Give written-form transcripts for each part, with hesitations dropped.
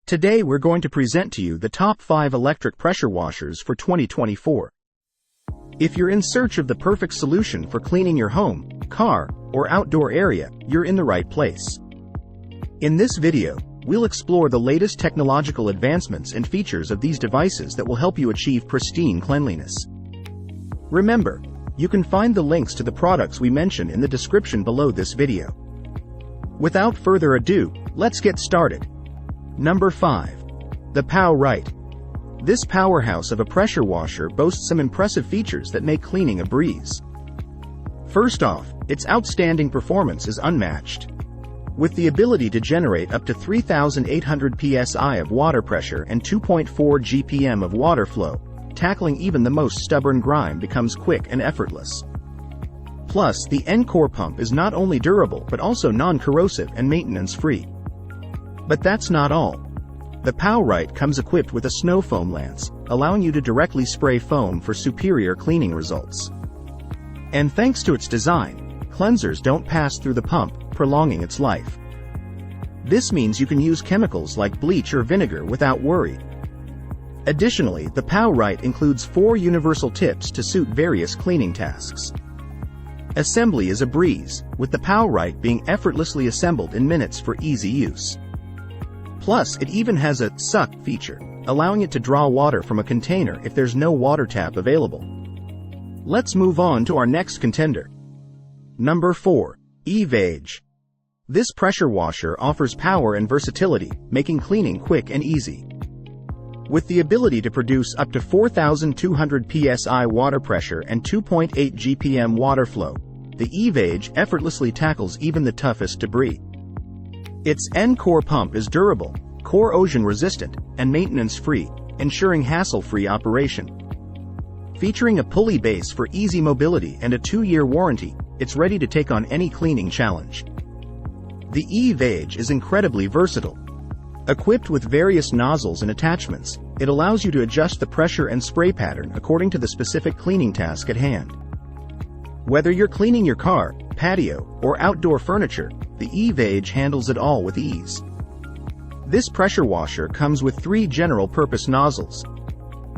Today we're going to present to you the top 5 electric pressure washers for 2024. If you're in search of the perfect solution for cleaning your home, car, or outdoor area, you're in the right place. In this video, we'll explore the latest technological advancements and features of these devices that will help you achieve pristine cleanliness. Remember, you can find the links to the products we mention in the description below this video. Without further ado, let's get started. Number 5. The PowRyte. This powerhouse of a pressure washer boasts some impressive features that make cleaning a breeze. First off, its outstanding performance is unmatched. With the ability to generate up to 3,800 psi of water pressure and 2.4 GPM of water flow, tackling even the most stubborn grime becomes quick and effortless. Plus, the N-core pump is not only durable but also non-corrosive and maintenance-free. But that's not all. The PowRyte comes equipped with a snow foam lance, allowing you to directly spray foam for superior cleaning results. And thanks to its design, cleansers don't pass through the pump, prolonging its life. This means you can use chemicals like bleach or vinegar without worry. Additionally, the PowRyte includes 4 universal tips to suit various cleaning tasks. Assembly is a breeze, with the PowRyte being effortlessly assembled in minutes for easy use. Plus, it even has a suck feature, allowing it to draw water from a container if there's no water tap available. Let's move on to our next contender. Number 4. EVEAGE. This pressure washer offers power and versatility, making cleaning quick and easy. With the ability to produce up to 4,200 psi water pressure and 2.8 GPM water flow, the EVEAGE effortlessly tackles even the toughest debris. Its N-core pump is durable, corrosion-resistant, and maintenance-free, ensuring hassle-free operation. Featuring a pulley base for easy mobility and a 2-year warranty, it's ready to take on any cleaning challenge. The EVEAGE is incredibly versatile. Equipped with various nozzles and attachments, it allows you to adjust the pressure and spray pattern according to the specific cleaning task at hand. Whether you're cleaning your car, patio, or outdoor furniture, the EVEAGE handles it all with ease. This pressure washer comes with 3 general-purpose nozzles.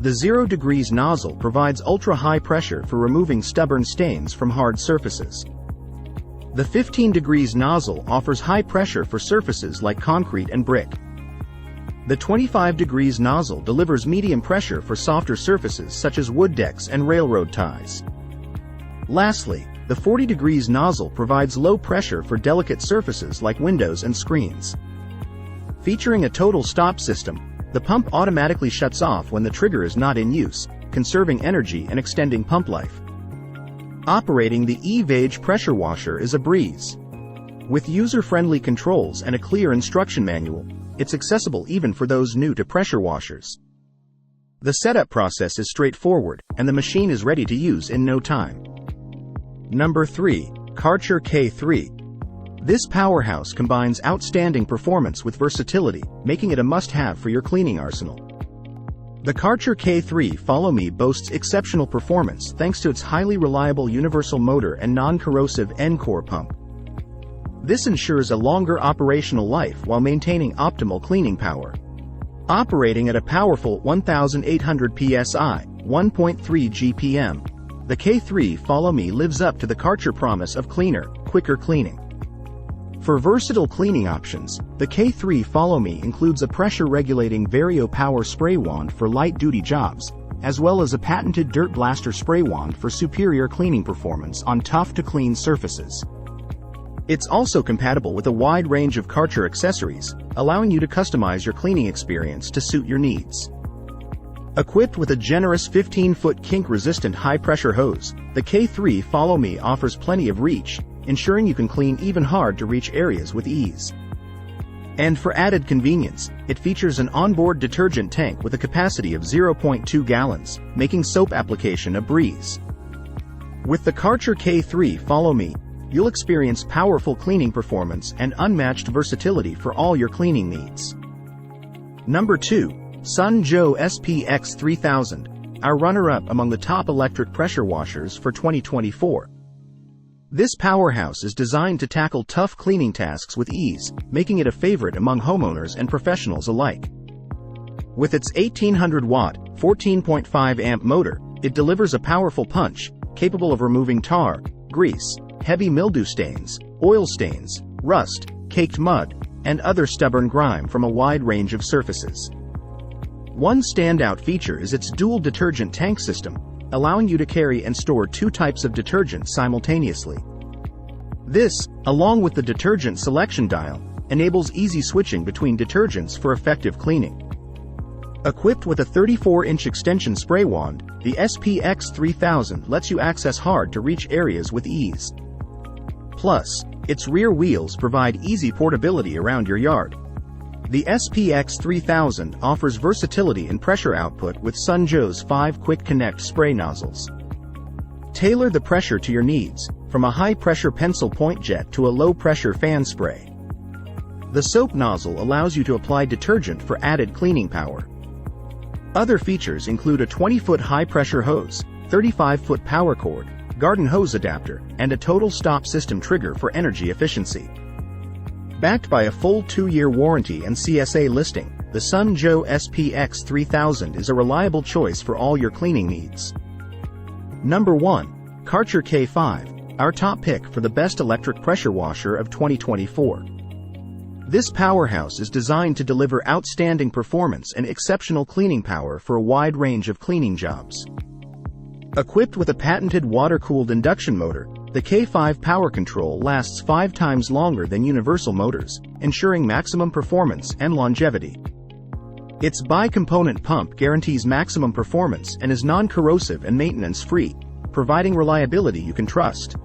The 0 degrees nozzle provides ultra-high pressure for removing stubborn stains from hard surfaces. The 15 degrees nozzle offers high pressure for surfaces like concrete and brick. The 25 degrees nozzle delivers medium pressure for softer surfaces such as wood decks and railroad ties. Lastly, the 40 degrees nozzle provides low pressure for delicate surfaces like windows and screens. Featuring a total stop system, the pump automatically shuts off when the trigger is not in use, conserving energy and extending pump life. Operating the EVEAGE pressure washer is a breeze. With user-friendly controls and a clear instruction manual, it's accessible even for those new to pressure washers. The setup process is straightforward, and the machine is ready to use in no time. Number 3. Kärcher K3. This powerhouse combines outstanding performance with versatility, making it a must-have for your cleaning arsenal. The Kärcher K3 Follow Me boasts exceptional performance thanks to its highly reliable universal motor and non-corrosive N-core pump. This ensures a longer operational life while maintaining optimal cleaning power. Operating at a powerful 1,800 psi, 1.3 GPM, the K3 Follow Me lives up to the Kärcher promise of cleaner, quicker cleaning. For versatile cleaning options, the K3 Follow Me includes a pressure-regulating Vario Power spray wand for light-duty jobs, as well as a patented Dirt Blaster spray wand for superior cleaning performance on tough-to-clean surfaces. It's also compatible with a wide range of Kärcher accessories, allowing you to customize your cleaning experience to suit your needs. Equipped with a generous 15-foot kink-resistant high-pressure hose, the K3 Follow Me offers plenty of reach, ensuring you can clean even hard-to-reach areas with ease. And for added convenience, it features an onboard detergent tank with a capacity of 0.2 gallons, making soap application a breeze. With the Kärcher K3 Follow Me, you'll experience powerful cleaning performance and unmatched versatility for all your cleaning needs. Number 2. Joe SPX3000, our runner-up among the top electric pressure washers for 2024. This powerhouse is designed to tackle tough cleaning tasks with ease, making it a favorite among homeowners and professionals alike. With its 1800-watt, 14.5 amp motor, it delivers a powerful punch, capable of removing tar, grease, heavy mildew stains, oil stains, rust, caked mud, and other stubborn grime from a wide range of surfaces. One standout feature is its dual detergent tank system, allowing you to carry and store 2 types of detergent simultaneously. This, along with the detergent selection dial, enables easy switching between detergents for effective cleaning. Equipped with a 34-inch extension spray wand, the SPX3000 lets you access hard-to-reach areas with ease. Plus, its rear wheels provide easy portability around your yard. The SPX3000 offers versatility in pressure output with Joe's 5 Quick Connect spray nozzles. Tailor the pressure to your needs, from a high-pressure pencil point jet to a low-pressure fan spray. The soap nozzle allows you to apply detergent for added cleaning power. Other features include a 20-foot high-pressure hose, 35-foot power cord, garden hose adapter, and a total stop system trigger for energy efficiency. Backed by a full 2-year warranty and CSA listing, the Joe SPX3000 is a reliable choice for all your cleaning needs. Number 1. Kärcher K5, our top pick for the best electric pressure washer of 2024. This powerhouse is designed to deliver outstanding performance and exceptional cleaning power for a wide range of cleaning jobs. Equipped with a patented water-cooled induction motor, the K5 power control lasts 5 times longer than universal motors, ensuring maximum performance and longevity. Its bi-component pump guarantees maximum performance and is non-corrosive and maintenance-free, providing reliability you can trust.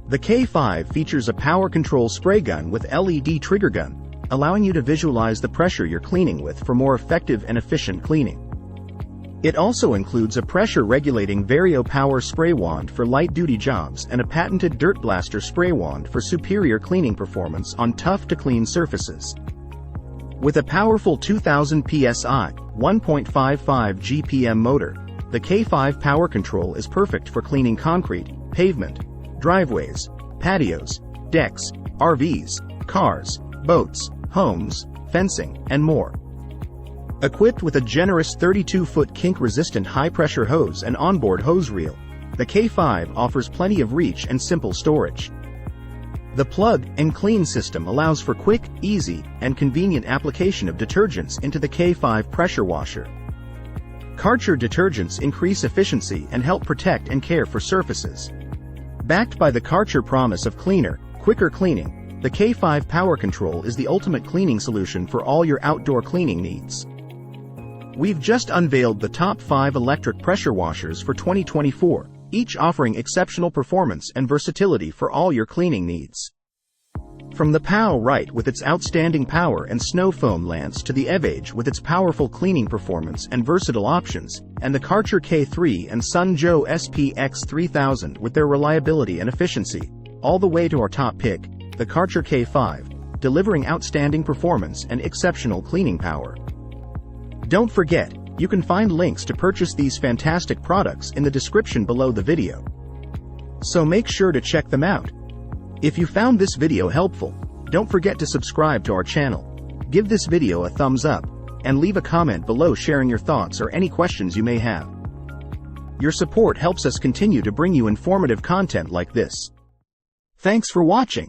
The K5 features a power control spray gun with LED trigger gun, allowing you to visualize the pressure you're cleaning with for more effective and efficient cleaning. It also includes a pressure-regulating Vario power spray wand for light-duty jobs and a patented Dirt Blaster spray wand for superior cleaning performance on tough-to-clean surfaces. With a powerful 2000 psi, 1.55 GPM motor, the K5 power control is perfect for cleaning concrete, pavement, driveways, patios, decks, RVs, cars, boats, homes, fencing, and more. Equipped with a generous 32-foot kink-resistant high-pressure hose and onboard hose reel, the K5 offers plenty of reach and simple storage. The plug and clean system allows for quick, easy, and convenient application of detergents into the K5 pressure washer. Kärcher detergents increase efficiency and help protect and care for surfaces. Backed by the Kärcher promise of cleaner, quicker cleaning, the K5 power control is the ultimate cleaning solution for all your outdoor cleaning needs. We've just unveiled the top 5 electric pressure washers for 2024, each offering exceptional performance and versatility for all your cleaning needs. From the PowRyte with its outstanding power and snow foam lance to the EVEAGE with its powerful cleaning performance and versatile options, and the Kärcher K3 and Joe SPX3000 with their reliability and efficiency, all the way to our top pick, the Kärcher K5, delivering outstanding performance and exceptional cleaning power. Don't forget, you can find links to purchase these fantastic products in the description below the video. So make sure to check them out. If you found this video helpful, don't forget to subscribe to our channel, give this video a thumbs up, and leave a comment below sharing your thoughts or any questions you may have. Your support helps us continue to bring you informative content like this. Thanks for watching.